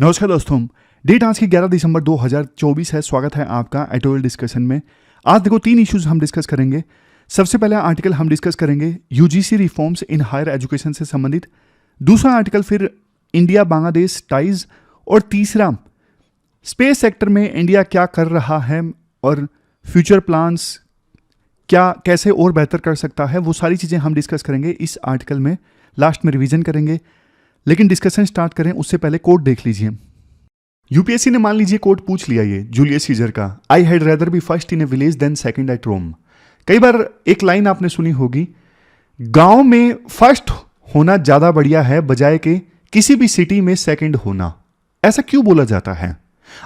नमस्कार दोस्तों, डेट आज की 11 दिसंबर 2024 है। स्वागत है आपका एडिटोरियल डिस्कशन में। आज देखो 3 इश्यूज हम डिस्कस करेंगे। सबसे पहला आर्टिकल हम डिस्कस करेंगे UGC reforms in higher education से संबंधित। दूसरा आर्टिकल फिर इंडिया बांग्लादेश टाइज, और तीसरा स्पेस सेक्टर में इंडिया क्या कर रहा है और फ्यूचर प्लान्स क्या कैसे और बेहतर कर सकता है, वो सारी चीज़ें हम डिस्कस करेंगे इस आर्टिकल में। लास्ट में रिवीजन करेंगे, लेकिन डिस्कशन स्टार्ट करें उससे पहले कोट देख लीजिए। यूपीएससी ने मान लीजिए कोट पूछ लिया ये जूलियस सीजर का, I had rather be first in a village than second at Rome. कई बार एक लाइन आपने सुनी होगी, गांव में फर्स्ट होना ज्यादा बढ़िया है बजाय के किसी भी सिटी में सेकंड होना। ऐसा क्यों बोला जाता है?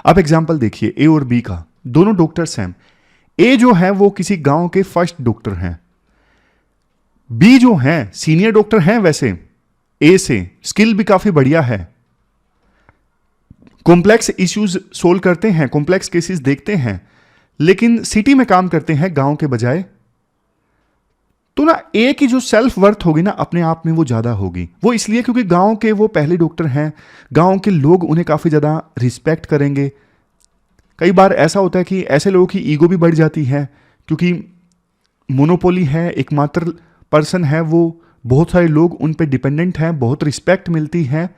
आप एग्जांपल देखिए ए और बी का, दोनों डॉक्टर्स हैं। ए जो है वो किसी गांव के फर्स्ट डॉक्टर हैं, बी जो है सीनियर डॉक्टर हैं, वैसे ए से स्किल भी काफी बढ़िया है, कॉम्प्लेक्स इश्यूज सोल्व करते हैं, कॉम्प्लेक्स केसेस देखते हैं, लेकिन सिटी में काम करते हैं गांव के बजाय। तो ना ए की जो सेल्फ वर्थ होगी ना अपने आप में वो ज्यादा होगी। वो इसलिए क्योंकि गांव के वो पहले डॉक्टर हैं, गांव के लोग उन्हें काफी ज्यादा रिस्पेक्ट करेंगे। कई बार ऐसा होता है कि ऐसे लोगों की ईगो भी बढ़ जाती है, क्योंकि मोनोपोली है, एकमात्र पर्सन है वो, बहुत सारे लोग उन पे डिपेंडेंट हैं, बहुत रिस्पेक्ट मिलती है।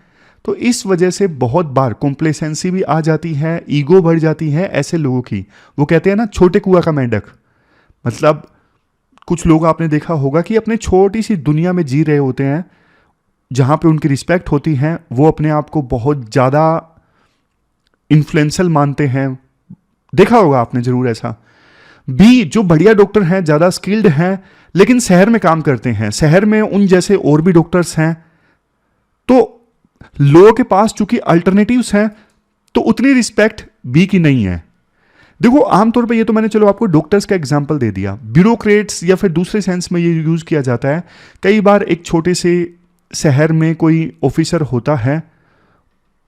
तो इस वजह से बहुत बार कॉम्प्लेसेंसी भी आ जाती है, ईगो बढ़ जाती है ऐसे लोगों की। वो कहते हैं ना छोटे कुआं का मेंढक, मतलब कुछ लोग आपने देखा होगा कि अपने छोटी सी दुनिया में जी रहे होते हैं, जहां पे उनकी रिस्पेक्ट होती है वो अपने आप को बहुत ज़्यादा इन्फ्लुएंशियल मानते हैं। देखा होगा आपने जरूर ऐसा। बी जो बढ़िया डॉक्टर हैं, ज़्यादा स्किल्ड हैं, लेकिन शहर में काम करते हैं, शहर में उन जैसे और भी डॉक्टर्स हैं, तो लोगों के पास चूंकि अल्टरनेटिव्स हैं तो उतनी रिस्पेक्ट बी की नहीं है। देखो आमतौर पे ये तो मैंने चलो आपको डॉक्टर्स का एग्जांपल दे दिया, ब्यूरोक्रेट्स या फिर दूसरे सेंस में ये यूज किया जाता है। कई बार एक छोटे से शहर में कोई ऑफिसर होता है,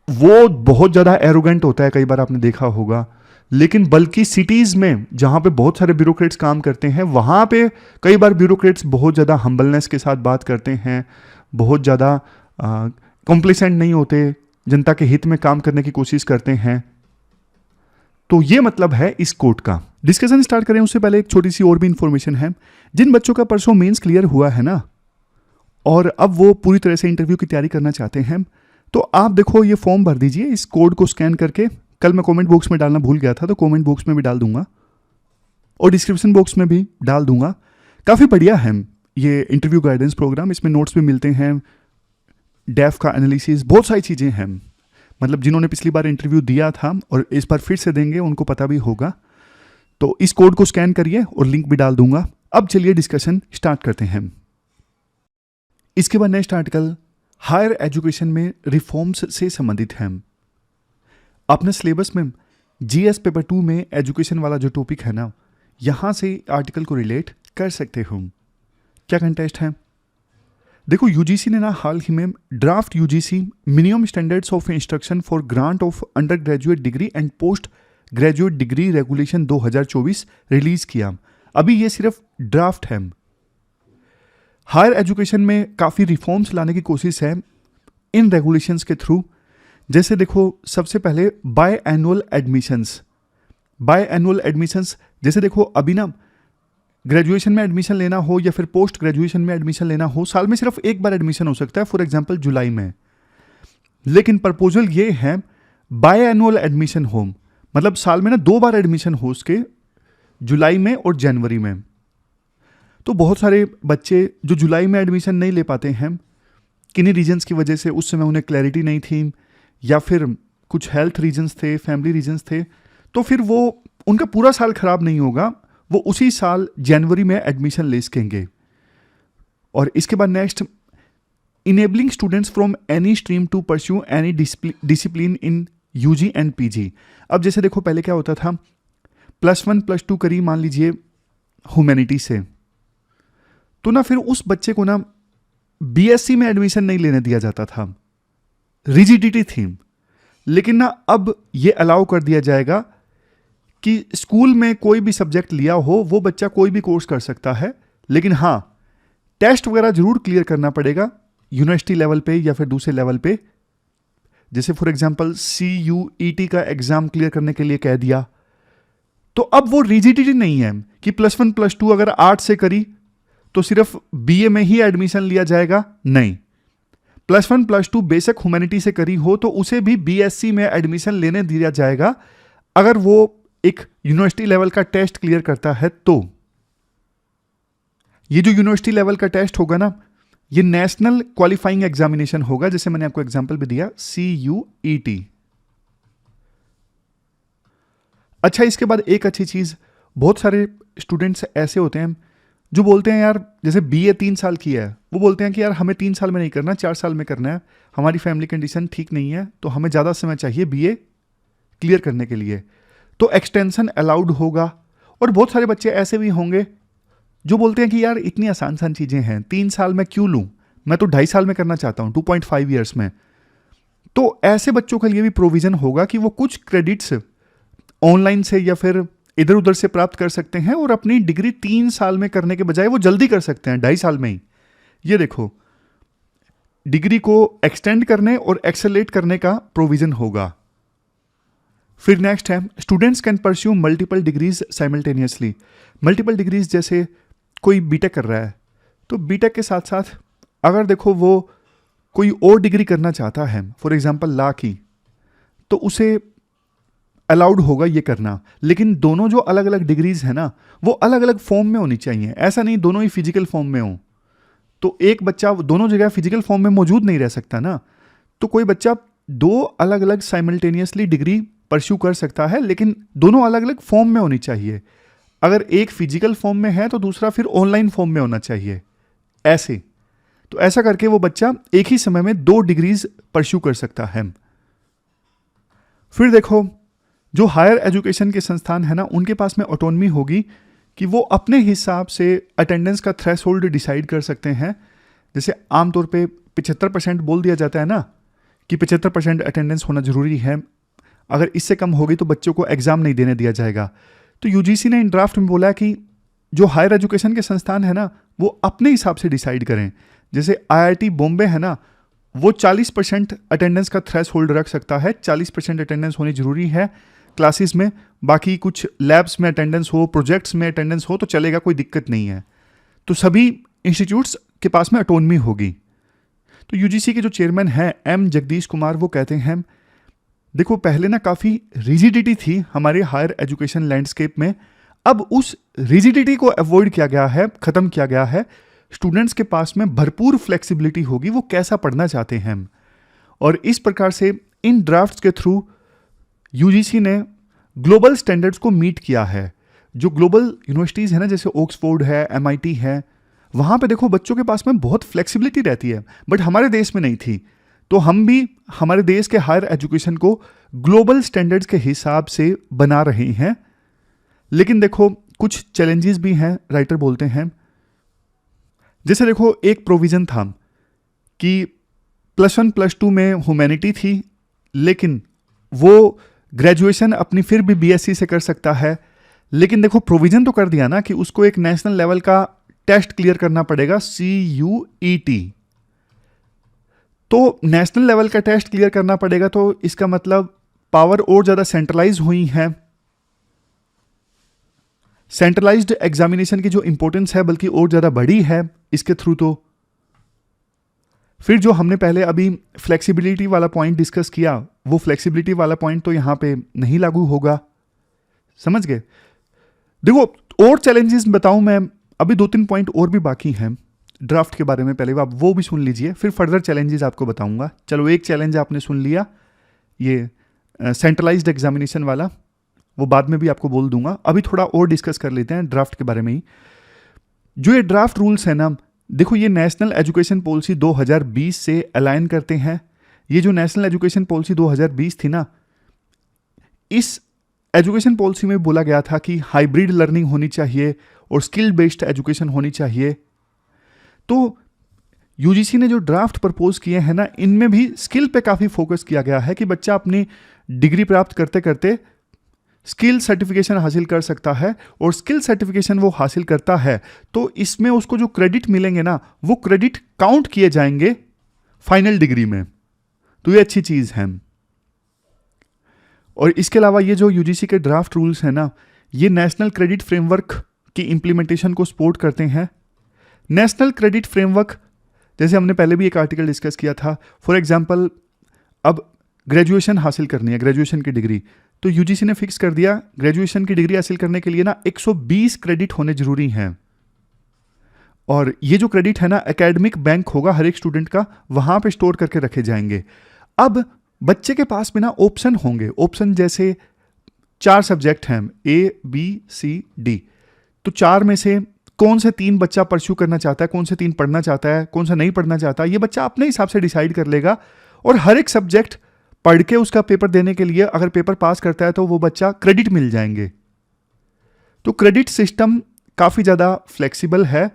वो बहुत ज़्यादा एरोगेंट होता है, कई बार आपने देखा होगा। लेकिन बल्कि सिटीज़ में जहाँ पे बहुत सारे ब्यूरोक्रेट्स काम करते हैं, वहाँ पे कई बार ब्यूरोक्रेट्स बहुत ज़्यादा हम्बलनेस के साथ बात करते हैं, बहुत ज़्यादा कॉम्प्लिसेंट नहीं होते, जनता के हित में काम करने की कोशिश करते हैं। तो ये मतलब है इस कोट का। डिस्कशन स्टार्ट करें उससे पहले एक छोटी सी और भी इंफॉर्मेशन है। जिन बच्चों का परसों मेंस क्लियर हुआ है ना, और अब वो पूरी तरह से इंटरव्यू की तैयारी करना चाहते हैं, तो आप देखो ये फॉर्म भर दीजिए इस कोड को स्कैन करके। कल मैं कमेंट बॉक्स में डालना भूल गया था, तो कमेंट बॉक्स में भी डाल दूंगा और डिस्क्रिप्शन बॉक्स में भी डाल दूंगा। काफ़ी बढ़िया है ये इंटरव्यू गाइडेंस प्रोग्राम, इसमें नोट्स भी मिलते हैं, डेफ का एनालिसिस, बहुत सारी चीज़ें हैं। मतलब जिन्होंने पिछली बार इंटरव्यू दिया था और इस बार फिर से देंगे उनको पता भी होगा। तो इस कोड को स्कैन करिए और लिंक भी डाल दूंगा। अब चलिए डिस्कशन स्टार्ट करते हैं। इसके बाद नेक्स्ट आर्टिकल हायर एजुकेशन में रिफॉर्म्स से संबंधित है। अपने सिलेबस में जीएस पेपर 2 में एजुकेशन वाला जो टॉपिक है ना, यहां से आर्टिकल को रिलेट कर सकते हो। क्या कंटेस्ट है? देखो यूजीसी ने ना हाल ही में draft UGC minimum standards of instruction for grant of under graduate degree and post graduate degree regulation 2024 release किया। अभी ये सिर्फ ड्राफ्ट है। हायर एजुकेशन में काफ़ी रिफॉर्म्स लाने की कोशिश है इन रेगुलेशंस के थ्रू। जैसे देखो सबसे पहले बाय एनुअल एडमिशंस। जैसे देखो अभी ना ग्रेजुएशन में एडमिशन लेना हो या फिर पोस्ट ग्रेजुएशन में एडमिशन लेना हो, साल में सिर्फ एक बार एडमिशन हो सकता है, फॉर एग्जांपल जुलाई में। लेकिन प्रपोजल ये है बाय एनुअल एडमिशन हो, मतलब साल में ना 2 बार एडमिशन हो उसके, जुलाई में और जनवरी में। तो बहुत सारे बच्चे जो जुलाई में एडमिशन नहीं ले पाते हैं किन्हीं रीजन्स की वजह से, उस समय उन्हें क्लैरिटी नहीं थी या फिर कुछ हेल्थ रीजन्स थे, फैमिली रीजन्स थे, तो फिर वो उनका पूरा साल खराब नहीं होगा, वो उसी साल जनवरी में एडमिशन ले सकेंगे। और इसके बाद next enabling students from any stream to pursue any discipline in UG and PG. अब जैसे देखो पहले क्या होता था, +1 +2 करी मान लीजिए ह्यूमैनिटी से, तो ना फिर उस बच्चे को ना बीएससी में एडमिशन नहीं लेने दिया जाता था, रिजिडिटी थी। लेकिन ना अब ये अलाउ कर दिया जाएगा कि स्कूल में कोई भी सब्जेक्ट लिया हो वो बच्चा कोई भी कोर्स कर सकता है, लेकिन हाँ टेस्ट वगैरह जरूर क्लियर करना पड़ेगा यूनिवर्सिटी लेवल पे या फिर दूसरे लेवल पे, जैसे फॉर एग्जांपल CUET का एग्जाम क्लियर करने के लिए कह दिया, तो अब वो रिजिडिटी नहीं है कि +1 +2 अगर आर्ट्स से करी तो सिर्फ BA में ही एडमिशन लिया जाएगा। नहीं, +1 +2 बेसिक ह्यूमैनिटी से करी हो तो उसे भी BSc में एडमिशन लेने दिया जाएगा अगर वो एक यूनिवर्सिटी लेवल का टेस्ट क्लियर करता है। तो ये जो यूनिवर्सिटी लेवल का टेस्ट होगा ना, ये नेशनल क्वालिफाइंग एग्जामिनेशन होगा, जैसे मैंने आपको एग्जांपल भी दिया CUET। अच्छा, इसके बाद एक अच्छी चीज, बहुत सारे स्टूडेंट्स ऐसे होते हैं जो बोलते हैं यार, जैसे BA 3 साल की है, वो बोलते हैं कि यार हमें 3 साल में नहीं करना, 4 साल में करना है, हमारी फैमिली कंडीशन ठीक नहीं है, तो हमें ज़्यादा समय चाहिए BA क्लियर करने के लिए, तो एक्सटेंशन अलाउड होगा। और बहुत सारे बच्चे ऐसे भी होंगे जो बोलते हैं कि यार इतनी आसान आसान चीज़ें हैं, 3 साल में क्यों लूँ, मैं तो 2.5 साल में करना चाहता हूँ, 2.5 ईयर्स में। तो ऐसे बच्चों के लिए भी प्रोविज़न होगा कि वो कुछ क्रेडिट्स ऑनलाइन से या फिर इधर उधर से प्राप्त कर सकते हैं और अपनी डिग्री 3 साल में करने के बजाय वो जल्दी कर सकते हैं, 2.5 साल में ही। ये देखो, डिग्री को एक्सटेंड करने और एक्सेलरेट करने का प्रोविज़न होगा। फिर नेक्स्ट है, students can pursue multiple degrees simultaneously. Multiple degrees, जैसे कोई बीटेक कर रहा है, तो बीटेक के साथ साथ अगर देखो वो कोई और डिग्री करना चाहता है, फॉर एग्जांपल लॉ की, तो उसे अलाउड होगा ये करना। लेकिन दोनों जो अलग अलग डिग्रीज है ना, वो अलग अलग फॉर्म में होनी चाहिए। ऐसा नहीं दोनों ही फिजिकल फॉर्म में हो, तो एक बच्चा दोनों जगह फिजिकल फॉर्म में मौजूद नहीं रह सकता ना। तो कोई बच्चा 2 अलग अलग साइमल्टेनियसली डिग्री परस्यू कर सकता है, लेकिन दोनों अलग अलग फॉर्म में होनी चाहिए। अगर एक फिजिकल फॉर्म में है तो दूसरा फिर ऑनलाइन फॉर्म में होना चाहिए, ऐसे। तो ऐसा करके वो बच्चा एक ही समय में 2 डिग्रीज परस्यू कर सकता है। फिर देखो, जो हायर एजुकेशन के संस्थान है ना, उनके पास में ऑटोनॉमी होगी कि वो अपने हिसाब से अटेंडेंस का थ्रेशोल्ड डिसाइड कर सकते हैं। जैसे आमतौर पे 75% बोल दिया जाता है ना कि 75% अटेंडेंस होना जरूरी है, अगर इससे कम होगी तो बच्चों को एग्जाम नहीं देने दिया जाएगा। तो UGC ने इन ड्राफ्ट में बोला कि जो हायर एजुकेशन के संस्थान है ना, वो अपने हिसाब से डिसाइड करें। जैसे IIT बॉम्बे है ना, वो 40% अटेंडेंस का थ्रेशोल्ड रख सकता है, 40% अटेंडेंस होनी जरूरी है क्लासेस में। बाकी कुछ लैब्स में अटेंडेंस हो, प्रोजेक्ट्स में अटेंडेंस हो तो चलेगा, कोई दिक्कत नहीं है। तो सभी इंस्टीट्यूट्स के पास में ऑटोनॉमी होगी। तो UGC के जो चेयरमैन हैं M जगदीश कुमार, वो कहते हैं देखो, पहले ना काफ़ी रिजिडिटी थी हमारे हायर एजुकेशन लैंडस्केप में, अब उस रिजिडिटी को अवॉइड किया गया है, ख़त्म किया गया है। स्टूडेंट्स के पास में भरपूर फ्लेक्सिबिलिटी होगी, वो कैसा पढ़ना चाहते हैं। और इस प्रकार से इन ड्राफ्ट्स के थ्रू UGC ने ग्लोबल स्टैंडर्ड्स को मीट किया है। जो ग्लोबल यूनिवर्सिटीज़ है ना, जैसे ऑक्सफोर्ड है, MIT है, वहाँ पे देखो बच्चों के पास में बहुत फ्लेक्सिबिलिटी रहती है, बट हमारे देश में नहीं थी। तो हम भी हमारे देश के हायर एजुकेशन को ग्लोबल स्टैंडर्ड्स के हिसाब से बना रहे हैं। लेकिन देखो, कुछ चैलेंजेस भी हैं, राइटर बोलते हैं। जैसे देखो, एक प्रोविज़न था कि +1 +2 में ह्यूमैनिटी थी, लेकिन वो ग्रेजुएशन अपनी फिर भी BSc से कर सकता है। लेकिन देखो, प्रोविज़न तो कर दिया ना कि उसको एक नेशनल लेवल का टेस्ट क्लियर करना पड़ेगा, CUET। तो नेशनल लेवल का टेस्ट क्लियर करना पड़ेगा, तो इसका मतलब पावर और ज़्यादा सेंट्रलाइज हुई है। सेंट्रलाइज्ड एग्जामिनेशन की जो इंपॉर्टेंस है बल्कि और ज़्यादा बढ़ी है इसके थ्रू। तो फिर जो हमने पहले अभी फ्लेक्सिबिलिटी वाला पॉइंट डिस्कस किया, वो फ्लेक्सिबिलिटी वाला पॉइंट तो यहाँ पे नहीं लागू होगा, समझ गए। देखो, और चैलेंजेस बताऊं मैं, अभी 2-3 पॉइंट और भी बाकी हैं ड्राफ्ट के बारे में, पहले आप वो भी सुन लीजिए, फिर फर्दर चैलेंजेस आपको बताऊंगा। चलो, एक चैलेंज आपने सुन लिया, ये सेंट्रलाइज्ड एग्जामिनेशन वाला, वो बाद में भी आपको बोल दूंगा। अभी थोड़ा और डिस्कस कर लेते हैं ड्राफ्ट के बारे में ही। जो ये ड्राफ्ट रूल्स है ना, देखो, ये नेशनल एजुकेशन पॉलिसी 2020 से अलाइन करते हैं। ये जो नेशनल एजुकेशन पॉलिसी 2020 थी ना, इस एजुकेशन पॉलिसी में बोला गया था कि हाइब्रिड लर्निंग होनी चाहिए और स्किल बेस्ड एजुकेशन होनी चाहिए। तो UGC ने जो ड्राफ्ट प्रपोज किए हैं ना, इनमें भी स्किल पे काफ़ी फोकस किया गया है कि बच्चा अपनी डिग्री प्राप्त करते करते स्किल सर्टिफिकेशन हासिल कर सकता है, और स्किल सर्टिफिकेशन वो हासिल करता है तो इसमें उसको जो क्रेडिट मिलेंगे ना, वो क्रेडिट काउंट किए जाएंगे फाइनल डिग्री में। तो ये अच्छी चीज़ है। और इसके अलावा ये जो यूजीसी के ड्राफ्ट रूल्स हैं ना, ये नेशनल क्रेडिट फ्रेमवर्क की इम्प्लीमेंटेशन को सपोर्ट करते हैं। नेशनल क्रेडिट फ्रेमवर्क, जैसे हमने पहले भी एक आर्टिकल डिस्कस किया था, फॉर एग्जांपल अब ग्रेजुएशन हासिल करनी है, ग्रेजुएशन की डिग्री, तो यूजीसी ने फिक्स कर दिया ग्रेजुएशन की डिग्री हासिल करने के लिए ना 120 क्रेडिट होने जरूरी हैं। और ये जो क्रेडिट है ना, एकेडमिक बैंक होगा हर एक स्टूडेंट का, वहां पे स्टोर करके रखे जाएंगे। अब बच्चे के पास में ना ऑप्शन होंगे, ऑप्शन जैसे 4 सब्जेक्ट हैं, ए बी सी डी, तो 4 में से कौन से 3 बच्चा परस्यू करना चाहता है, कौन से 3 पढ़ना चाहता है, कौन सा नहीं पढ़ना चाहता, ये बच्चा अपने हिसाब से डिसाइड कर लेगा। और हर एक सब्जेक्ट पढ़ के उसका पेपर देने के लिए अगर पेपर पास करता है तो वो बच्चा क्रेडिट मिल जाएंगे। तो क्रेडिट सिस्टम काफ़ी ज़्यादा फ्लेक्सिबल है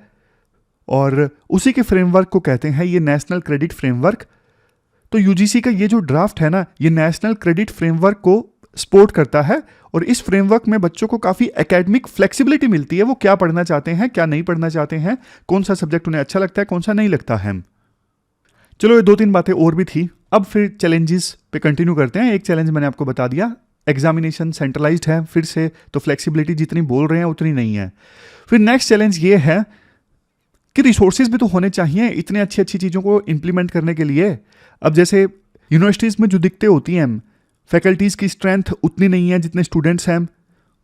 और उसी के फ्रेमवर्क को कहते हैं ये नेशनल क्रेडिट फ्रेमवर्क। तो यूजीसी का ये जो ड्राफ्ट है ना, ये नेशनल क्रेडिट फ्रेमवर्क को सपोर्ट करता है और इस फ्रेमवर्क में बच्चों को काफ़ी एकेडमिक फ्लेक्सिबिलिटी मिलती है, वो क्या पढ़ना चाहते हैं, क्या नहीं पढ़ना चाहते हैं, कौन सा सब्जेक्ट उन्हें अच्छा लगता है, कौन सा नहीं लगता है। चलो ये 2-3 बातें और भी थी। अब फिर चैलेंजेस पे कंटिन्यू करते हैं। एक चैलेंज मैंने आपको बता दिया, एग्जामिनेशन सेंट्रलाइज्ड है फिर से, तो फ्लेक्सिबिलिटी जितनी बोल रहे हैं उतनी नहीं है। फिर नेक्स्ट चैलेंज ये है कि रिसोर्सेज भी तो होने चाहिए इतने अच्छी अच्छी चीज़ों को इंप्लीमेंट करने के लिए। अब जैसे यूनिवर्सिटीज़ में जो दिक्कतें होती हैं, फैकल्टीज़ की स्ट्रेंथ उतनी नहीं है जितने स्टूडेंट्स हैं,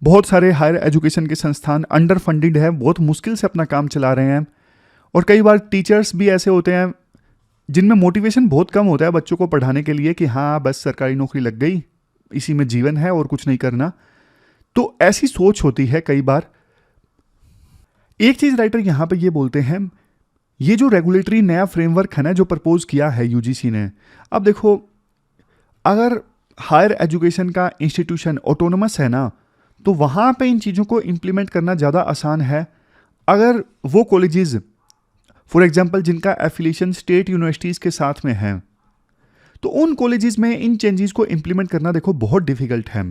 बहुत सारे हायर एजुकेशन के संस्थान अंडर फंडेड है, बहुत मुश्किल से अपना काम चला रहे हैं। और कई बार टीचर्स भी ऐसे होते हैं जिनमें मोटिवेशन बहुत कम होता है बच्चों को पढ़ाने के लिए कि हाँ बस सरकारी नौकरी लग गई, इसी में जीवन है और कुछ नहीं करना। तो ऐसी सोच होती है कई बार। एक चीज़ राइटर यहाँ पे ये बोलते हैं, ये जो रेगुलेटरी नया फ्रेमवर्क है ना जो प्रपोज किया है यूजीसी ने, अब देखो अगर हायर एजुकेशन का इंस्टीट्यूशन ऑटोनोमस है ना, तो वहाँ पे इन चीज़ों को इम्प्लीमेंट करना ज़्यादा आसान है। अगर वो कॉलेजेस फॉर एग्जांपल जिनका एफिलिएशन स्टेट यूनिवर्सिटीज़ के साथ में है, तो उन कॉलेजेस में इन चेंजेस को इम्प्लीमेंट करना देखो बहुत डिफिकल्ट है।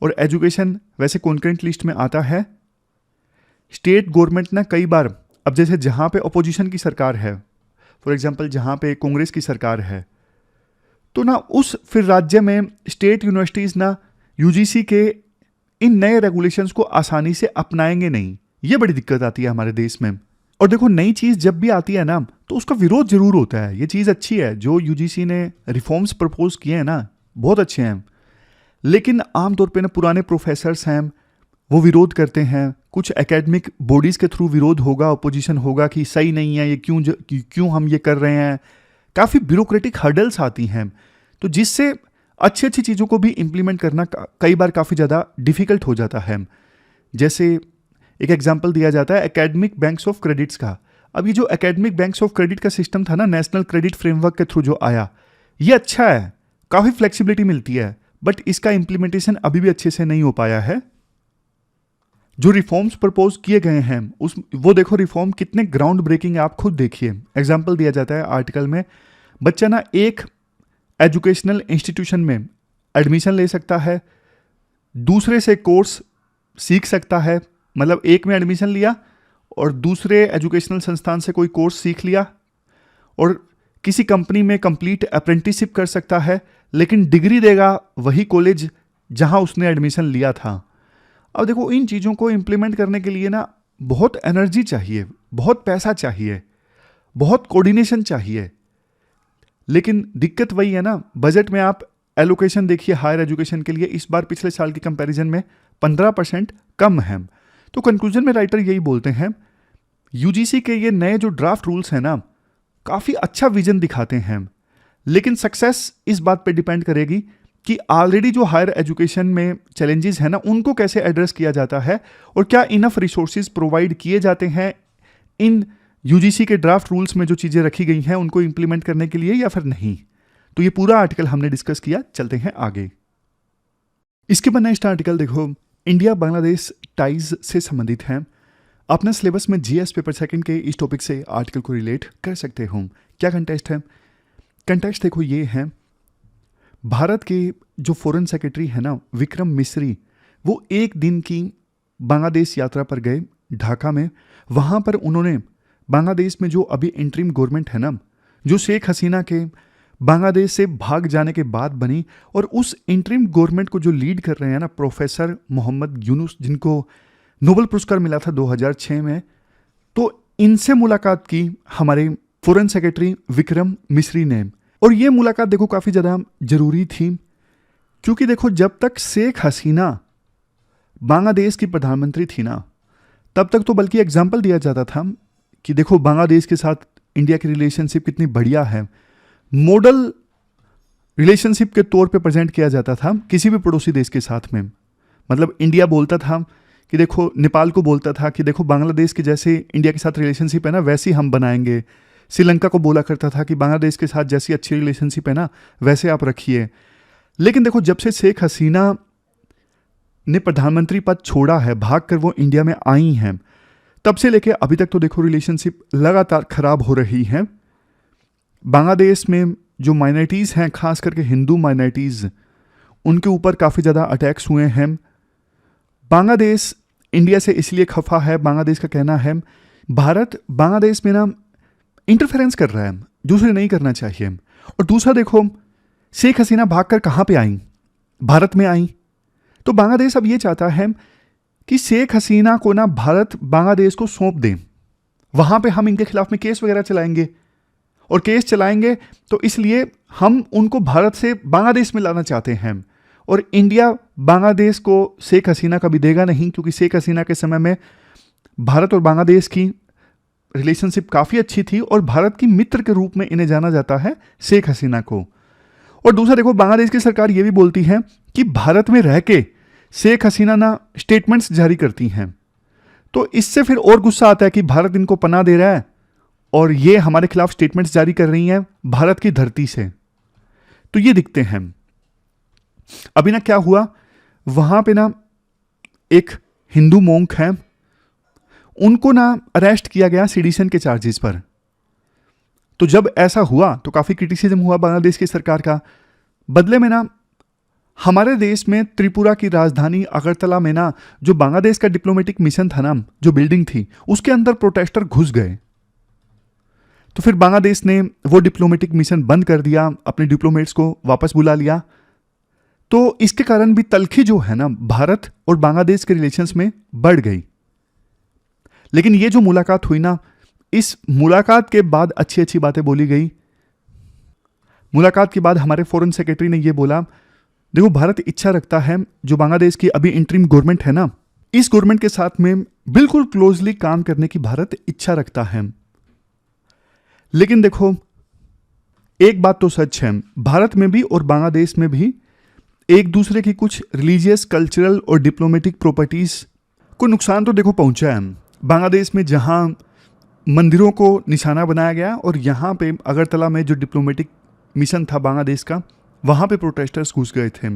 और एजुकेशन वैसे कॉन्करेंट लिस्ट में आता है। स्टेट गवर्नमेंट ना कई बार, अब जैसे जहाँ पे अपोजिशन की सरकार है, फॉर एग्जांपल जहाँ पे कांग्रेस की सरकार है, तो ना उस फिर राज्य में स्टेट यूनिवर्सिटीज़ ना यूजीसी के इन नए रेगुलेशंस को आसानी से अपनाएंगे नहीं। ये बड़ी दिक्कत आती है हमारे देश में। और देखो नई चीज़ जब भी आती है ना तो उसका विरोध जरूर होता है। ये चीज़ अच्छी है, जो यूजीसी ने रिफॉर्म्स प्रपोज किए हैं ना बहुत अच्छे हैं, लेकिन आमतौर पे ना पुराने प्रोफेसर्स हैं वो विरोध करते हैं। कुछ एकेडमिक बॉडीज़ के थ्रू विरोध होगा, अपोजिशन होगा कि सही नहीं है ये, क्यों हम ये कर रहे हैं। काफ़ी ब्यूरोक्रेटिक हर्डल्स आती हैं, तो जिससे अच्छी अच्छी चीज़ों को भी इम्प्लीमेंट करना कई बार काफ़ी ज़्यादा डिफ़िकल्ट हो जाता है। जैसे एक एग्जांपल दिया जाता है एकेडमिक बैंक्स ऑफ क्रेडिट्स का। अब ये जो एकेडमिक बैंक्स ऑफ क्रेडिट का सिस्टम था ना नेशनल क्रेडिट फ्रेमवर्क के थ्रू जो आया, ये अच्छा है, काफ़ी फ्लेक्सिबिलिटी मिलती है, बट इसका इम्प्लीमेंटेशन अभी भी अच्छे से नहीं हो पाया है। जो रिफॉर्म्स प्रपोज किए गए हैं वो देखो रिफॉर्म कितने ग्राउंड ब्रेकिंग है, आप खुद देखिए। एग्जाम्पल दिया जाता है आर्टिकल में, बच्चा ना एक एजुकेशनल इंस्टीट्यूशन में एडमिशन ले सकता है, दूसरे से कोर्स सीख सकता है, मतलब एक में एडमिशन लिया और दूसरे एजुकेशनल संस्थान से कोई कोर्स सीख लिया, और किसी कंपनी में कंप्लीट अप्रेंटिसशिप कर सकता है, लेकिन डिग्री देगा वही कॉलेज जहां उसने एडमिशन लिया था। अब देखो इन चीज़ों को इम्प्लीमेंट करने के लिए ना बहुत एनर्जी चाहिए, बहुत पैसा चाहिए, बहुत कोऑर्डिनेशन चाहिए। लेकिन दिक्कत वही है ना, बजट में आप एलोकेशन देखिए हायर एजुकेशन के लिए, इस बार पिछले साल की कंपैरिजन में 15% कम है। तो कंक्लूजन में राइटर यही बोलते हैं, यूजीसी के ये नए जो ड्राफ्ट रूल्स हैं ना काफ़ी अच्छा विजन दिखाते हैं, लेकिन सक्सेस इस बात पे डिपेंड करेगी कि ऑलरेडी जो हायर एजुकेशन में चैलेंजेस हैं ना उनको कैसे एड्रेस किया जाता है, और क्या इनफ रिसोर्सेज प्रोवाइड किए जाते हैं इन यूजीसी के ड्राफ्ट रूल्स में जो चीज़ें रखी गई हैं उनको इम्प्लीमेंट करने के लिए या फिर नहीं। तो ये पूरा आर्टिकल हमने डिस्कस किया, चलते हैं आगे। इसके बाद नेक्स्ट आर्टिकल देखो, इंडिया बांग्लादेश टाइज से संबंधित है। अपने सिलेबस में जीएस पेपर सेकंड के इस टॉपिक से आर्टिकल को रिलेट कर सकते हो। क्या कंटेक्स्ट है? कंटेक्स्ट देखो ये है, भारत के जो फॉरेन सेक्रेटरी है ना विक्रम मिस्री, वो एक दिन की बांग्लादेश यात्रा पर गए ढाका में। वहाँ पर उन्होंने बांग्लादेश में जो अभी इंटरिम गवर्नमेंट है ना, जो शेख हसीना के बांग्लादेश से भाग जाने के बाद बनी। और उस इंटरिम गवर्नमेंट को जो लीड कर रहे हैं ना प्रोफेसर मोहम्मद यूनुस, जिनको नोबेल पुरस्कार मिला था 2006 में, तो इनसे मुलाकात की हमारे फॉरेन सेक्रेटरी विक्रम मिस्री ने। और ये मुलाकात देखो काफ़ी ज़्यादा ज़रूरी थी, क्योंकि देखो जब तक शेख हसीना बांग्लादेश की प्रधानमंत्री थी ना, तब तक तो बल्कि एग्जाम्पल दिया जाता था कि देखो बांग्लादेश के साथ इंडिया की रिलेशनशिप कितनी बढ़िया है। मॉडल रिलेशनशिप के तौर पे प्रेजेंट किया जाता था किसी भी पड़ोसी देश के साथ में। मतलब इंडिया बोलता था कि देखो, नेपाल को बोलता था कि देखो बांग्लादेश के जैसे इंडिया के साथ रिलेशनशिप है ना वैसी हम बनाएंगे। श्रीलंका को बोला करता था कि बांग्लादेश के साथ जैसी अच्छी रिलेशनशिप है ना वैसे आप रखिए। लेकिन देखो जब से शेख हसीना ने प्रधानमंत्री पद छोड़ा है, भाग कर वो इंडिया में आई हैं, तब से लेके अभी तक तो देखो रिलेशनशिप लगातार खराब हो रही है। बांग्लादेश में जो माइनॉरिटीज़ हैं, खास करके हिंदू माइनॉरिटीज़, उनके ऊपर काफ़ी ज़्यादा अटैक्स हुए हैं। बांग्लादेश इंडिया से इसलिए खफा है, बांग्लादेश का कहना है भारत बांग्लादेश में ना इंटरफेरेंस कर रहा है, दूसरे नहीं करना चाहिए। और दूसरा देखो, शेख हसीना भागकर कहाँ पे आई? भारत में आई। तो बांग्लादेश अब ये चाहता है कि शेख हसीना को ना भारत बांग्लादेश को सौंप दें, वहाँ पे हम इनके खिलाफ में केस वगैरह चलाएंगे, और केस चलाएंगे तो इसलिए हम उनको भारत से बांग्लादेश में लाना चाहते हैं। और इंडिया बांग्लादेश को शेख हसीना कभी देगा नहीं, क्योंकि शेख हसीना के समय में भारत और बांग्लादेश की रिलेशनशिप काफ़ी अच्छी थी और भारत की मित्र के रूप में इन्हें जाना जाता है शेख हसीना को। और दूसरा देखो, बांग्लादेश की सरकार ये भी बोलती है कि भारत में रह के शेख हसीना ना स्टेटमेंट्स जारी करती हैं, तो इससे फिर और गुस्सा आता है कि भारत इनको पनाह दे रहा है और ये हमारे खिलाफ स्टेटमेंट्स जारी कर रही हैं भारत की धरती से। तो ये दिखते हैं। अभी ना क्या हुआ, वहां पे ना एक हिंदू मोंक है, उनको ना अरेस्ट किया गया सेडिशन के चार्जेस पर। तो जब ऐसा हुआ तो काफ़ी क्रिटिसिज्म हुआ बांग्लादेश की सरकार का। बदले में ना हमारे देश में त्रिपुरा की राजधानी अगरतला में ना जो बांग्लादेश का डिप्लोमेटिक मिशन था ना, जो बिल्डिंग थी, उसके अंदर प्रोटेस्टर घुस गए। तो फिर बांग्लादेश ने वो डिप्लोमेटिक मिशन बंद कर दिया, अपने डिप्लोमेट्स को वापस बुला लिया। तो इसके कारण भी तलखी जो है ना भारत और बांग्लादेश के रिलेशंस में बढ़ गई। लेकिन ये जो मुलाकात हुई ना, इस मुलाकात के बाद अच्छी अच्छी बातें बोली गई। मुलाकात के बाद हमारे फॉरेन सेक्रेटरी ने ये बोला, देखो भारत इच्छा रखता है, जो बांग्लादेश की अभी इंटरिम गवर्नमेंट है ना, इस गवर्नमेंट के साथ में बिल्कुल क्लोजली काम करने की भारत इच्छा रखता है। लेकिन देखो एक बात तो सच है, भारत में भी और बांग्लादेश में भी एक दूसरे की कुछ रिलीजियस, कल्चरल और डिप्लोमेटिक प्रॉपर्टीज को नुकसान तो देखो पहुंचा है। बांग्लादेश में जहां मंदिरों को निशाना बनाया गया, और यहाँ पे अगरतला में जो डिप्लोमेटिक मिशन था बांग्लादेश का, वहाँ पे प्रोटेस्टर्स घुस गए थे।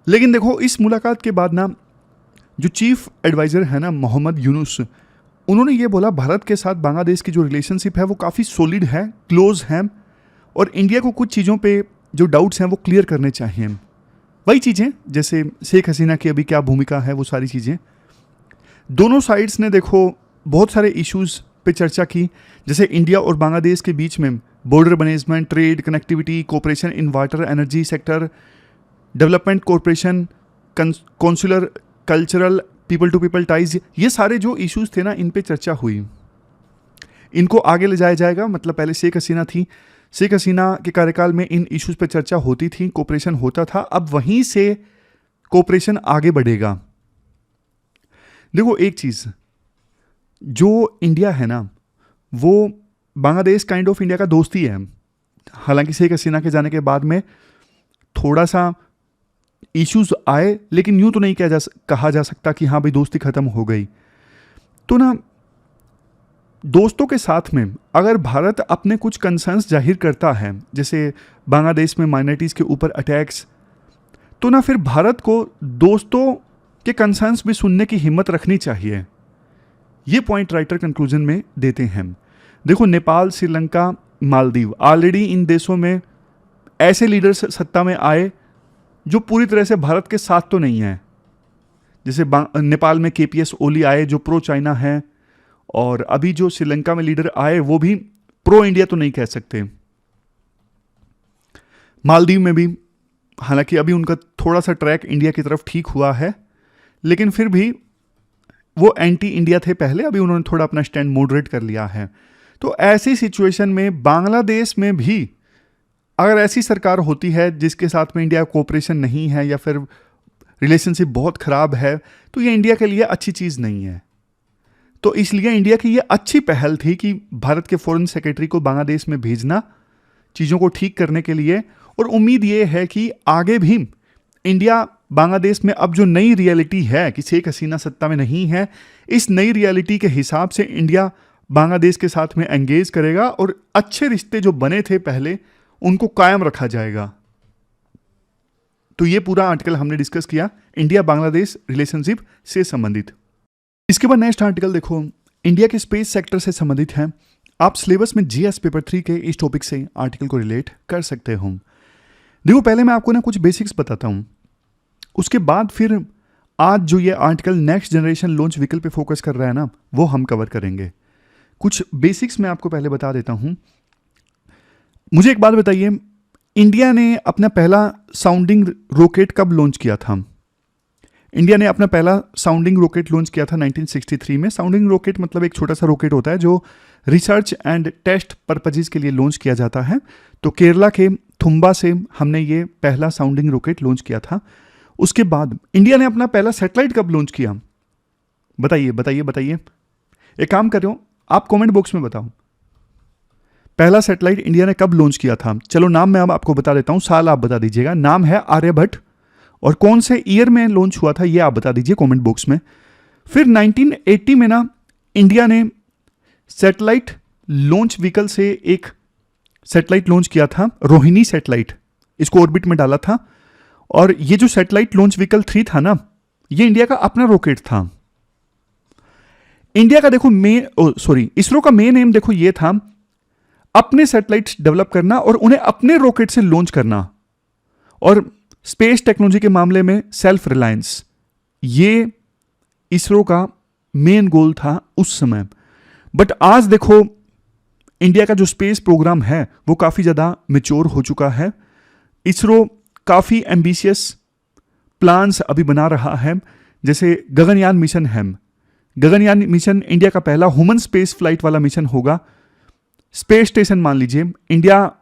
लेकिन देखो इस मुलाकात के बाद ना जो चीफ एडवाइज़र है ना मोहम्मद यूनुस, उन्होंने ये बोला भारत के साथ बांग्लादेश की जो रिलेशनशिप है वो काफ़ी सॉलिड है, क्लोज है, और इंडिया को कुछ चीज़ों पे जो डाउट्स हैं वो क्लियर करने चाहिए। वही चीज़ें जैसे शेख हसीना की अभी क्या भूमिका है, वो सारी चीज़ें। दोनों साइड्स ने देखो बहुत सारे इश्यूज़ पे चर्चा की, जैसे इंडिया और बांग्लादेश के बीच में border management, trade, connectivity, cooperation in water energy sector, development cooperation, consular, cultural, people to people ties, ये सारे जो इश्यूज थे ना, इन पे चर्चा हुई। इनको आगे ले जाया जाएगा। मतलब पहले शेख हसीना थी, शेख हसीना के कार्यकाल में इन इश्यूज पे चर्चा होती थी, कोऑपरेशन होता था, अब वहीं से कोऑपरेशन आगे बढ़ेगा। देखो एक चीज़, जो इंडिया है ना वो बांग्लादेश काइंड ऑफ इंडिया का दोस्त ही है। हालांकि शेख हसीना के जाने के बाद में थोड़ा सा इश्यूज आए, लेकिन यूं तो नहीं कहा जा सकता कि हाँ भाई दोस्ती खत्म हो गई। तो ना दोस्तों के साथ में अगर भारत अपने कुछ कंसर्न्स जाहिर करता है, जैसे बांग्लादेश में माइनॉरिटीज़ के ऊपर अटैक्स, तो ना फिर भारत को दोस्तों के कंसर्न्स भी सुनने की हिम्मत रखनी चाहिए। ये पॉइंट राइटर कंक्लूजन में देते हैं। देखो नेपाल, श्रीलंका, मालदीव, ऑलरेडी इन देशों में ऐसे लीडर्स सत्ता में आए जो पूरी तरह से भारत के साथ तो नहीं है। जैसे नेपाल में KPS ओली आए जो प्रो चाइना है, और अभी जो श्रीलंका में लीडर आए वो भी प्रो इंडिया तो नहीं कह सकते। मालदीव में भी, हालांकि अभी उनका थोड़ा सा ट्रैक इंडिया की तरफ ठीक हुआ है, लेकिन फिर भी वो एंटी इंडिया थे पहले, अभी उन्होंने थोड़ा अपना स्टैंड मॉडरेट कर लिया है। तो ऐसी सिचुएशन में बांग्लादेश में भी अगर ऐसी सरकार होती है जिसके साथ में इंडिया कोऑपरेशन नहीं है या फिर रिलेशनशिप बहुत ख़राब है, तो ये इंडिया के लिए अच्छी चीज़ नहीं है। तो इसलिए इंडिया की ये अच्छी पहल थी कि भारत के फॉरेन सेक्रेटरी को बांग्लादेश में भेजना चीज़ों को ठीक करने के लिए। और उम्मीद ये है कि आगे भी इंडिया बांग्लादेश में अब जो नई रियलिटी है कि शेख हसीना सत्ता में नहीं है, इस नई रियलिटी के हिसाब से इंडिया बांग्लादेश के साथ में एंगेज करेगा और अच्छे रिश्ते जो बने थे पहले उनको कायम रखा जाएगा। तो ये पूरा आर्टिकल हमने डिस्कस किया इंडिया बांग्लादेश रिलेशनशिप से संबंधित। इसके बाद नेक्स्ट आर्टिकल देखो, इंडिया के स्पेस सेक्टर से संबंधित है। आप सिलेबस में जीएस पेपर 3 के इस टॉपिक से आर्टिकल को रिलेट कर सकते हो। देखो पहले मैं आपको ना कुछ बेसिक्स बताता हूँ, उसके बाद फिर आज जो ये article next generation launch vehicle पे फोकस कर रहा है ना, वो हम कवर करेंगे। कुछ बेसिक्स मैं आपको पहले बता देता हूँ। मुझे एक बात बताइए, इंडिया ने अपना पहला साउंडिंग रॉकेट कब लॉन्च किया था? इंडिया ने अपना पहला साउंडिंग रॉकेट लॉन्च किया था 1963 में। साउंडिंग रॉकेट मतलब एक छोटा सा रॉकेट होता है जो रिसर्च एंड टेस्ट पर्पजेज के लिए लॉन्च किया जाता है। तो केरला के थुम्बा से हमने ये पहला साउंडिंग रॉकेट लॉन्च किया था। उसके बाद इंडिया ने अपना पहला सैटेलाइट कब लॉन्च किया? बताइए बताइए बताइए। एक काम कर रहे हो, आप कमेंट बॉक्स में बताओ, पहला सैटेलाइट इंडिया ने कब लॉन्च किया था? चलो नाम मैं अब आपको बता देता हूं, साल आप बता दीजिएगा। नाम है आर्यभट्ट, और कौन से ईयर में लॉन्च हुआ था ये आप बता दीजिए कमेंट बॉक्स में। फिर 1980 में ना इंडिया ने सैटेलाइट लॉन्च व्हीकल से एक सैटेलाइट लॉन्च किया था, रोहिणी सैटेलाइट, इसको ऑर्बिट में डाला था। और ये जो सैटेलाइट लॉन्च व्हीकल 3 था ना, ये इंडिया का अपना रॉकेट था। इंडिया का देखो इसरो का मेन एम देखो ये था, अपने सैटेलाइट्स डेवलप करना और उन्हें अपने रॉकेट से लॉन्च करना, और स्पेस टेक्नोलॉजी के मामले में सेल्फ रिलायंस, ये इसरो का मेन गोल था उस समय। बट आज देखो इंडिया का जो स्पेस प्रोग्राम है वो काफ़ी ज़्यादा मैच्योर हो चुका है। इसरो काफ़ी एम्बिशियस प्लान्स अभी बना रहा है, जैसे गगनयान मिशन है। गगनयान मिशन इंडिया का पहला ह्यूमन स्पेस फ्लाइट वाला मिशन होगा। स्पेस स्टेशन मान लीजिए, इंडिया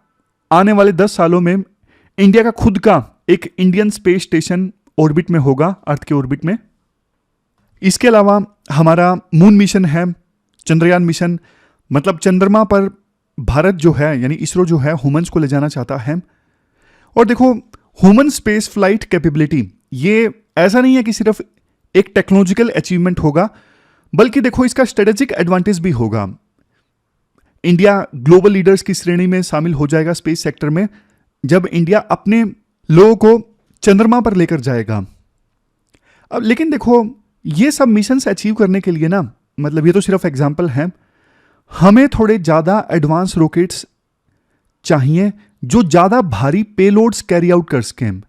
आने वाले 10 सालों में इंडिया का खुद का एक इंडियन स्पेस स्टेशन ऑर्बिट में होगा, अर्थ के ऑर्बिट में। इसके अलावा हमारा मून मिशन है, चंद्रयान मिशन, मतलब चंद्रमा पर भारत जो है यानी इसरो जो है ह्यूमंस को ले जाना चाहता है। और देखो ह्यूमन स्पेस फ्लाइट कैपेबिलिटी, ये ऐसा नहीं है कि सिर्फ एक टेक्नोलॉजिकल अचीवमेंट होगा, बल्कि देखो इसका स्ट्रेटेजिक एडवांटेज भी होगा। इंडिया ग्लोबल लीडर्स की श्रेणी में शामिल हो जाएगा स्पेस सेक्टर में, जब इंडिया अपने लोगों को चंद्रमा पर लेकर जाएगा। अब लेकिन देखो ये सब मिशंस अचीव करने के लिए ना, मतलब ये तो सिर्फ एग्जांपल है, हमें थोड़े ज़्यादा एडवांस रॉकेट्स चाहिए जो ज़्यादा भारी पेलोड्स कैरी आउट कर सकें।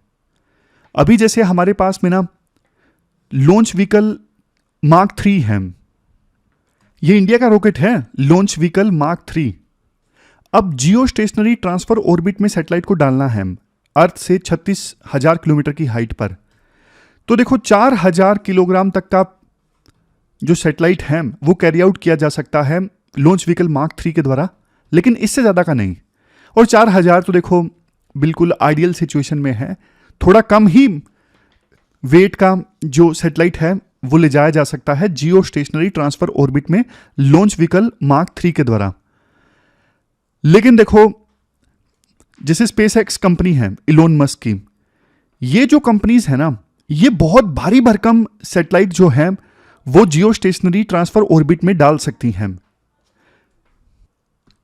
अभी जैसे हमारे पास में ना लॉन्च व्हीकल मार्क 3 है, ये इंडिया का रॉकेट है लॉन्च व्हीकल मार्क 3। अब जियो स्टेशनरी ट्रांसफर ऑर्बिट में सैटेलाइट को डालना है अर्थ से 36,000 किलोमीटर की हाइट पर। तो देखो 4,000 किलोग्राम तक का जो सैटेलाइट है वो कैरी आउट किया जा सकता है लॉन्च व्हीकल मार्क 3 के द्वारा, लेकिन इससे ज़्यादा का नहीं। और 4,000 तो देखो बिल्कुल आइडियल सिचुएशन में है, थोड़ा कम ही वेट का जो सैटेलाइट है वो ले जाया जा सकता है जियो स्टेशनरी ट्रांसफर ऑर्बिट में लॉन्च व्हीकल मार्क 3 के द्वारा। लेकिन देखो जैसे स्पेस एक्स कंपनी है इलोन मस्क की, ये जो कंपनीज है ना, ये बहुत भारी भरकम सैटेलाइट जो है वो जियो स्टेशनरी ट्रांसफर ऑर्बिट में डाल सकती हैं।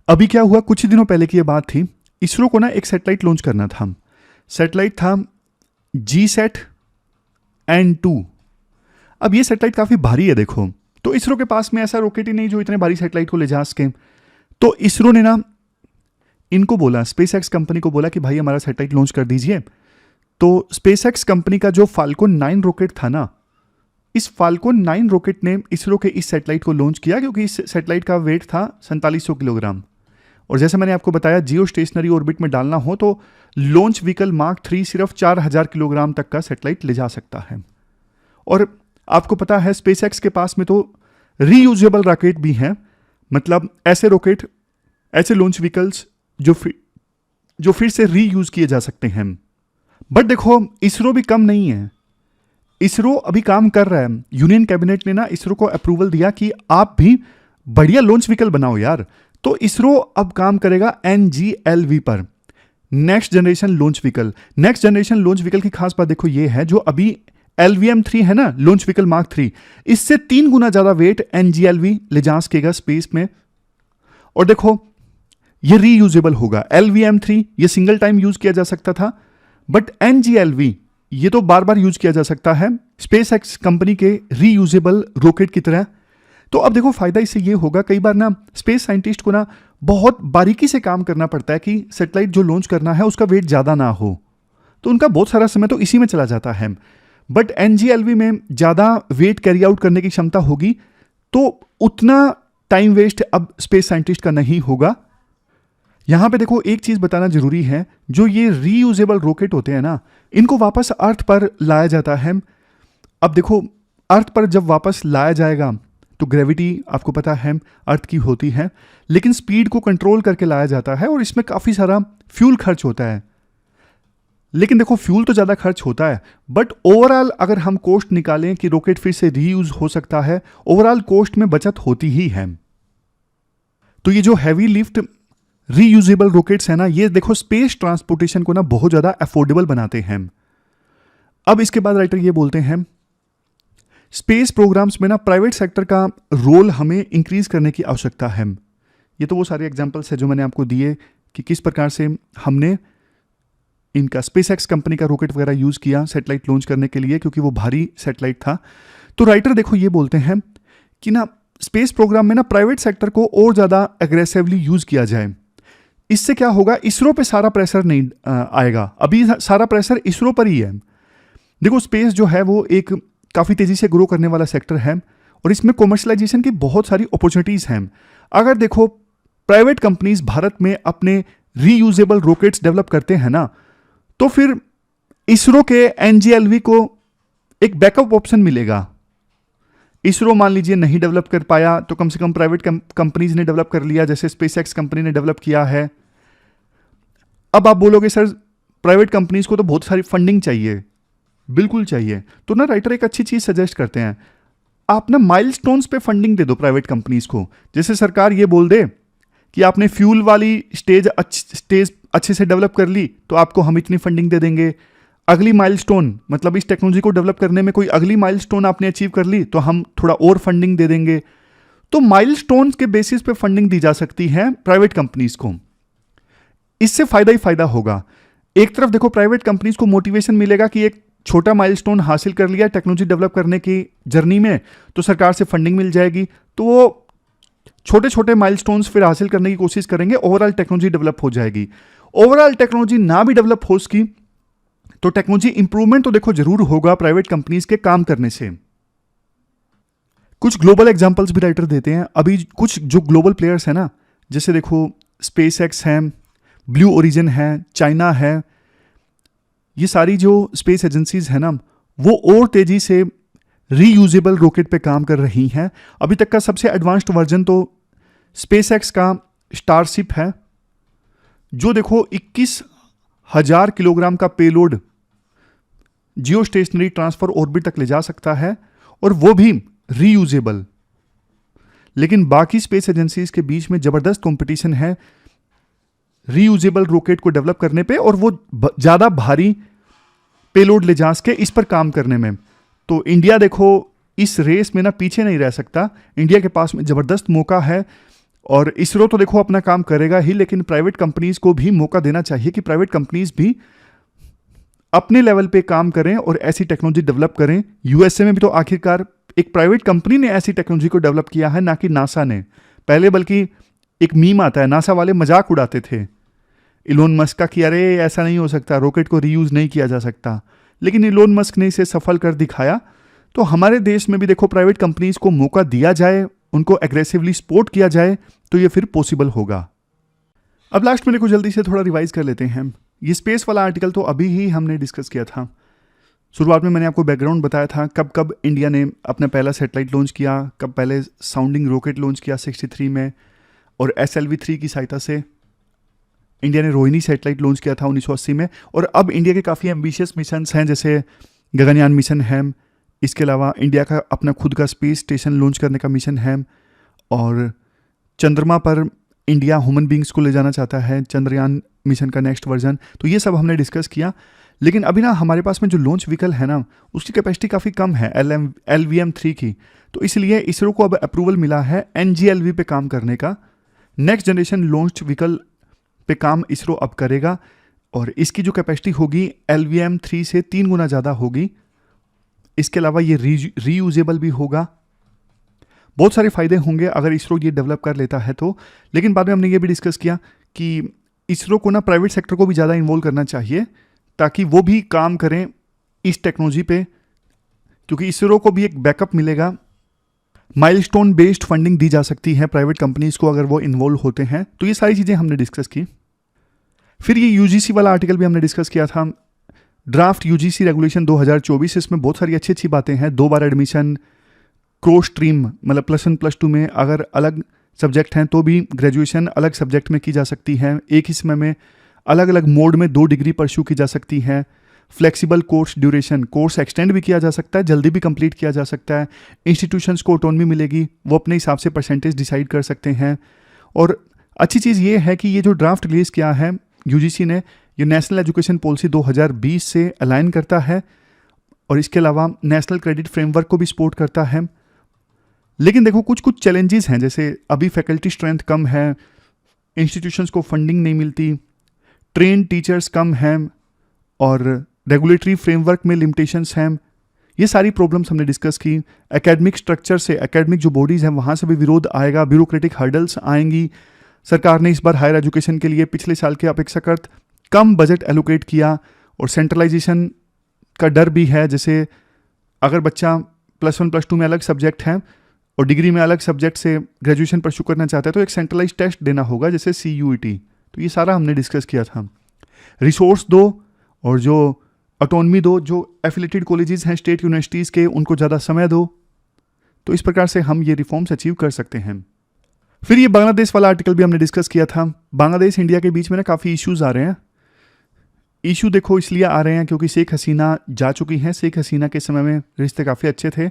अभी क्या हुआ, कुछ ही दिनों पहले की ये बात थी, इसरो को ना एक सैटेलाइट लॉन्च करना था। सैटेलाइट था GSAT-N2। अब ये सैटेलाइट काफ़ी भारी है देखो, तो इसरो के पास में ऐसा रॉकेट ही नहीं जो इतने भारी सैटेलाइट को ले जा सके। तो इसरो ने ना इनको बोला, स्पेसएक्स कंपनी को बोला कि भाई हमारा सैटेलाइट लॉन्च कर दीजिए। तो स्पेसएक्स कंपनी का जो फाल्कन 9 रॉकेट था ना, इस फाल्कन 9 रॉकेट ने इसरो के इस सैटेलाइट को लॉन्च किया, क्योंकि इस सैटेलाइट का वेट था 4700 किलोग्राम और जैसे मैंने आपको बताया जियो स्टेशनरी ऑर्बिट में डालना हो तो लॉन्च व्हीकल मार्क 3 सिर्फ 4000 किलोग्राम तक का सैटेलाइट ले जा सकता है। और आपको पता है स्पेसएक्स के पास में तो रीयूजेबल रॉकेट भी हैं, मतलब ऐसे रॉकेट, ऐसे लॉन्च व्हीकल्स जो फिर से रीयूज किए जा सकते हैं। बट देखो इसरो भी कम नहीं है, इसरो अभी काम कर रहा है। यूनियन कैबिनेट ने ना इसरो को अप्रूवल दिया कि आप भी बढ़िया लॉन्च व्हीकल बनाओ यार। तो इसरो अब काम करेगा NGLV पर, next generation launch vehicle. Next generation launch vehicle की खास बात देखो ये है, जो अभी LVM-3 है ना, लॉन्च व्हीकल मार्क 3, इससे 3 गुना ज्यादा वेट NGLV ले जा सकेगा स्पेस में। और देखो ये रीयूजेबल होगा। LVM-3 ये सिंगल टाइम यूज किया जा सकता था, बट NGLV ये तो बार बार यूज किया जा सकता है स्पेसएक्स कंपनी के रीयूजेबल रॉकेट की तरह। तो अब देखो फायदा इससे ये होगा, कई बार ना स्पेस साइंटिस्ट को ना बहुत बारीकी से काम करना पड़ता है कि सैटेलाइट जो लॉन्च करना है उसका वेट ज्यादा ना हो, तो उनका बहुत सारा समय तो इसी में चला जाता है। बट NGLV में ज्यादा वेट कैरी आउट करने की क्षमता होगी, तो उतना टाइम वेस्ट अब स्पेस साइंटिस्ट का नहीं होगा। यहां पे देखो एक चीज बताना जरूरी है, जो ये रीयूजेबल रॉकेट होते हैं ना, इनको वापस अर्थ पर लाया जाता है। अब देखो अर्थ पर जब वापस लाया जाएगा तो ग्रेविटी आपको पता है अर्थ की होती है, लेकिन स्पीड को कंट्रोल करके लाया जाता है और इसमें काफी सारा फ्यूल खर्च होता है। लेकिन देखो फ्यूल तो ज्यादा खर्च होता है, बट ओवरऑल अगर हम कॉस्ट निकालें कि रॉकेट फिर से रीयूज हो सकता है, ओवरऑल कॉस्ट में बचत होती ही है। तो ये जो हैवी लिफ्ट रीयूजेबल रॉकेट्स है ना, ये देखो स्पेस ट्रांसपोर्टेशन को ना बहुत ज्यादा अफोर्डेबल बनाते हैं। अब इसके बाद राइटर ये बोलते हैं स्पेस प्रोग्राम्स में ना प्राइवेट सेक्टर का रोल हमें इंक्रीज करने की आवश्यकता है। ये तो वो सारे एग्जांपल्स है जो मैंने आपको दिए कि किस प्रकार से हमने इनका स्पेसएक्स कंपनी का रॉकेट वगैरह यूज किया सैटेलाइट लॉन्च करने के लिए, क्योंकि वो भारी सैटेलाइट था। तो राइटर देखो ये बोलते हैं कि ना स्पेस प्रोग्राम में ना प्राइवेट सेक्टर को और ज्यादा एग्रेसिवली यूज किया जाए। इससे क्या होगा, इसरो पे सारा प्रेशर नहीं आएगा, अभी सारा प्रेशर इसरो पर ही है। देखो स्पेस जो है वो एक काफी तेजी से ग्रो करने वाला सेक्टर है और इसमें कॉमर्शलाइजेशन की बहुत सारी अपॉर्चुनिटीज हैं। अगर देखो प्राइवेट कंपनीज भारत में अपने रीयूजेबल रॉकेट्स डेवलप करते हैं ना, तो फिर इसरो के NGLV को एक बैकअप ऑप्शन मिलेगा। इसरो मान लीजिए नहीं डेवलप कर पाया तो कम से कम प्राइवेट कंपनीज ने डेवलप कर लिया, जैसे स्पेसएक्स कंपनी ने डेवलप किया है। अब आप बोलोगे सर प्राइवेट कंपनीज को तो बहुत सारी फंडिंग चाहिए, बिल्कुल चाहिए। तो ना राइटर एक अच्छी चीज सजेस्ट करते हैं, आप ना माइलस्टोन्स पे फंडिंग दे दो प्राइवेट कंपनीज को। जैसे सरकार ये बोल दे कि आपने फ्यूल वाली स्टेज अच्छे से डेवलप कर ली तो आपको हम इतनी फंडिंग दे देंगे। अगली माइलस्टोन, मतलब इस टेक्नोलॉजी को डेवलप करने में कोई अगली माइलस्टोन आपने अचीव कर ली तो हम थोड़ा और फंडिंग दे देंगे। तो माइलस्टोन के बेसिस पे फंडिंग दी जा सकती है प्राइवेट कंपनीज को, इससे फायदा ही फायदा होगा। एक तरफ देखो प्राइवेट कंपनीज को मोटिवेशन मिलेगा कि एक छोटा माइलस्टोन हासिल कर लिया टेक्नोलॉजी डेवलप करने की जर्नी में, तो सरकार से फंडिंग मिल जाएगी, तो वो छोटे छोटे माइलस्टोन्स फिर हासिल करने की कोशिश करेंगे, ओवरऑल टेक्नोलॉजी डेवलप हो जाएगी। ओवरऑल टेक्नोलॉजी ना भी डेवलप हो सकी तो टेक्नोलॉजी इंप्रूवमेंट तो देखो जरूर होगा प्राइवेट कंपनीज के काम करने से। कुछ ग्लोबल एग्जांपल्स भी राइटर देते हैं। अभी कुछ जो ग्लोबल प्लेयर्स हैं ना, जैसे देखो स्पेसएक्स है, ब्लू ओरिजिन है, चाइना है, ये सारी जो स्पेस एजेंसीज है ना, वो और तेजी से रीयूजेबल रॉकेट पे काम कर रही हैं। अभी तक का सबसे एडवांस्ड वर्जन तो स्पेसएक्स का स्टारशिप है, जो देखो 21,000 किलोग्राम का पेलोड जियो स्टेशनरी ट्रांसफर ऑर्बिट तक ले जा सकता है, और वो भी रीयूजेबल। लेकिन बाकी स्पेस एजेंसीज के बीच में जबरदस्त कंपटीशन है रीयूजेबल रॉकेट को डेवलप करने पे, और वो ज्यादा भारी पेलोड ले जा सके इस पर काम करने में। तो इंडिया देखो इस रेस में ना पीछे नहीं रह सकता, इंडिया के पास में जबरदस्त मौका है। और इसरो तो देखो अपना काम करेगा ही, लेकिन प्राइवेट कंपनीज को भी मौका देना चाहिए कि प्राइवेट कंपनीज भी अपने लेवल पे काम करें और ऐसी टेक्नोलॉजी डेवलप करें। यूएसए में भी तो आखिरकार एक प्राइवेट कंपनी ने ऐसी टेक्नोलॉजी को डेवलप किया है, ना कि नासा ने। पहले बल्कि एक मीम आता है, नासा वाले मजाक उड़ाते थे इलोन मस्क का कि अरे ऐसा नहीं हो सकता, रॉकेट को रीयूज नहीं किया जा सकता, लेकिन इलोन मस्क ने इसे सफल कर दिखाया। तो हमारे देश में भी देखो प्राइवेट कंपनीज को मौका दिया जाए, उनको एग्रेसिवली सपोर्ट किया जाए, तो ये फिर पॉसिबल होगा। अब लास्ट में देखो जल्दी से थोड़ा रिवाइज कर लेते हैं। ये स्पेस वाला आर्टिकल तो अभी ही हमने डिस्कस किया था। शुरुआत में मैंने आपको बैकग्राउंड बताया था कब कब इंडिया ने अपना पहला सैटेलाइट लॉन्च किया, कब पहले साउंडिंग रॉकेट लॉन्च किया 63 में, और SLV-3 की सहायता से इंडिया ने रोहिणी सैटेलाइट लॉन्च किया था 1980 में। और अब इंडिया के काफ़ी एम्बिशियस मिशंस हैं, जैसे गगनयान मिशन है, इसके अलावा इंडिया का अपना खुद का स्पेस स्टेशन लॉन्च करने का मिशन है, और चंद्रमा पर इंडिया ह्यूमन बींग्स को ले जाना चाहता है, चंद्रयान मिशन का नेक्स्ट वर्जन। तो ये सब हमने डिस्कस किया। लेकिन अभी ना हमारे पास में जो लॉन्च व्हीकल है ना, उसकी कैपेसिटी काफ़ी कम है LVM-3 की। तो इसलिए इसरो को अब अप्रूवल मिला है NGLV पे काम करने का। नेक्स्ट जनरेशन लॉन्च व्हीकल पे काम इसरो अब करेगा, और इसकी जो कैपेसिटी होगी LVM-3 से 3 गुना ज़्यादा होगी। इसके अलावा ये रीयूजेबल भी होगा। बहुत सारे फायदे होंगे अगर इसरो ये डेवलप कर लेता है तो। लेकिन बाद में हमने ये भी डिस्कस किया कि इसरो को ना प्राइवेट सेक्टर को भी ज़्यादा इन्वॉल्व करना चाहिए, ताकि वो भी काम करें इस टेक्नोलॉजी पे, क्योंकि इसरो को भी एक बैकअप मिलेगा। माइलस्टोन बेस्ड फंडिंग दी जा सकती है प्राइवेट कंपनीज को अगर वो इन्वॉल्व होते हैं। तो ये सारी चीज़ें हमने डिस्कस की। फिर ये UGC वाला आर्टिकल भी हमने डिस्कस किया था, ड्राफ्ट UGC रेगुलेशन 2024। इसमें बहुत सारी अच्छी अच्छी बातें हैं। 2 बार एडमिशन, क्रॉस स्ट्रीम मतलब +1 +2 में अगर अलग सब्जेक्ट हैं तो भी ग्रेजुएशन अलग सब्जेक्ट में की जा सकती है। एक ही समय में अलग अलग मोड में 2 डिग्री परस्यू की जा सकती है। Flexible course duration, course extend भी किया जा सकता है, जल्दी भी कंप्लीट किया जा सकता है। इंस्टीट्यूशंस को ऑटोनॉमी मिलेगी, वो अपने हिसाब से परसेंटेज डिसाइड कर सकते हैं। और अच्छी चीज़ ये है कि ये जो ड्राफ्ट रिलीज़ किया है UGC ने, ये नेशनल एजुकेशन पॉलिसी 2020 से अलाइन करता है, और इसके अलावा नेशनल क्रेडिट फ्रेमवर्क को भी सपोर्ट करता है। लेकिन देखो कुछ चैलेंजेस हैं, जैसे अभी फैकल्टी स्ट्रेंथ कम है, इंस्टीट्यूशंस को फंडिंग नहीं मिलती, ट्रेन टीचर्स कम हैं, और रेगुलेटरी फ्रेमवर्क में लिमिटेशंस हैं। ये सारी प्रॉब्लम्स हमने डिस्कस की। एकेडमिक स्ट्रक्चर से, एकेडमिक जो बॉडीज़ हैं वहाँ से भी विरोध आएगा, ब्यूरोक्रेटिक हर्डल्स आएंगी। सरकार ने इस बार हायर एजुकेशन के लिए पिछले साल के अपेक्षाकृत कम बजट एलोकेट किया, और सेंट्रलाइजेशन का डर भी है। जैसे अगर बच्चा +1 +2 में अलग सब्जेक्ट है और डिग्री में अलग सब्जेक्ट से ग्रेजुएशन परस्यू करना चाहता है तो एक सेंट्रलाइज टेस्ट देना होगा, जैसे CUET। तो ये सारा हमने डिस्कस किया था। रिसोर्स दो और जो ऑटोनॉमी दो, जो एफिलेटेड कॉलेजेस हैं स्टेट यूनिवर्सिटीज़ के, उनको ज़्यादा समय दो। तो इस प्रकार से हम ये रिफॉर्म्स अचीव कर सकते हैं। फिर ये बांग्लादेश वाला आर्टिकल भी हमने डिस्कस किया था। बांग्लादेश इंडिया के बीच में ना काफ़ी इश्यूज आ रहे हैं। इशू देखो इसलिए आ रहे हैं क्योंकि शेख हसीना जा चुकी हैं। शेख हसीना के समय में रिश्ते काफ़ी अच्छे थे,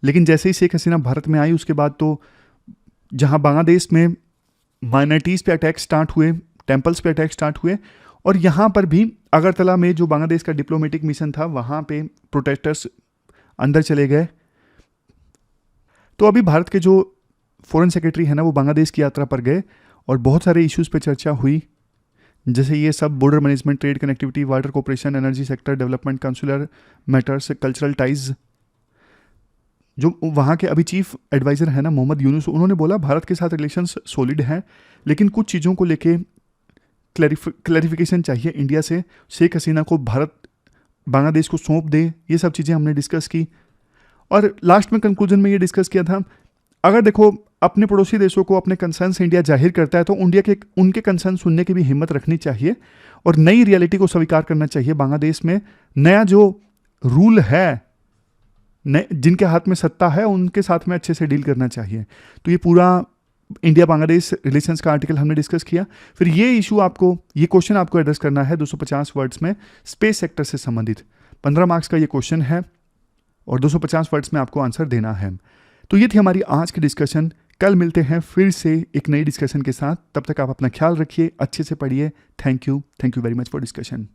लेकिन जैसे ही शेख हसीना भारत में आई उसके बाद तो जहां बांग्लादेश में माइनॉरिटीज़ पे अटैक स्टार्ट हुए, टेम्पल्स पे अटैक स्टार्ट हुए, और यहाँ पर भी अगरतला में जो बांग्लादेश का डिप्लोमेटिक मिशन था वहाँ पे प्रोटेस्टर्स अंदर चले गए। तो अभी भारत के जो फॉरेन सेक्रेटरी है ना, वो बांग्लादेश की यात्रा पर गए और बहुत सारे इश्यूज़ पे चर्चा हुई, जैसे ये सब border management, trade connectivity, water cooperation, energy sector development, consular matters, cultural ties. जो वहाँ के अभी चीफ एडवाइज़र है ना मोहम्मद यूनुस, उन्होंने बोला भारत के साथ रिलेशंस सॉलिड हैं, लेकिन कुछ चीज़ों को लेके क्लैरिफिकेशन चाहिए इंडिया से। शेख हसीना को भारत बांग्लादेश को सौंप दे, ये सब चीज़ें हमने डिस्कस की। और लास्ट में कंक्लूजन में ये डिस्कस किया था, अगर देखो अपने पड़ोसी देशों को अपने कंसर्न्स इंडिया जाहिर करता है तो इंडिया के उनके कंसर्न सुनने की भी हिम्मत रखनी चाहिए और नई रियलिटी को स्वीकार करना चाहिए। बांग्लादेश में नया जो रूल है, जिनके हाथ में सत्ता है, उनके साथ में अच्छे से डील करना चाहिए। तो ये पूरा इंडिया बांग्लादेश रिलेशंस का आर्टिकल हमने डिस्कस किया। फिर ये इशू आपको, ये क्वेश्चन आपको एड्रेस करना है 250 वर्ड्स में, स्पेस सेक्टर से संबंधित 15 मार्क्स का ये क्वेश्चन है और 250 वर्ड्स में आपको आंसर देना है। तो ये थी हमारी आज की डिस्कशन। कल मिलते हैं फिर से एक नई डिस्कशन के साथ। तब तक आप अपना ख्याल रखिए, अच्छे से पढ़िए। Thank you very much for discussion.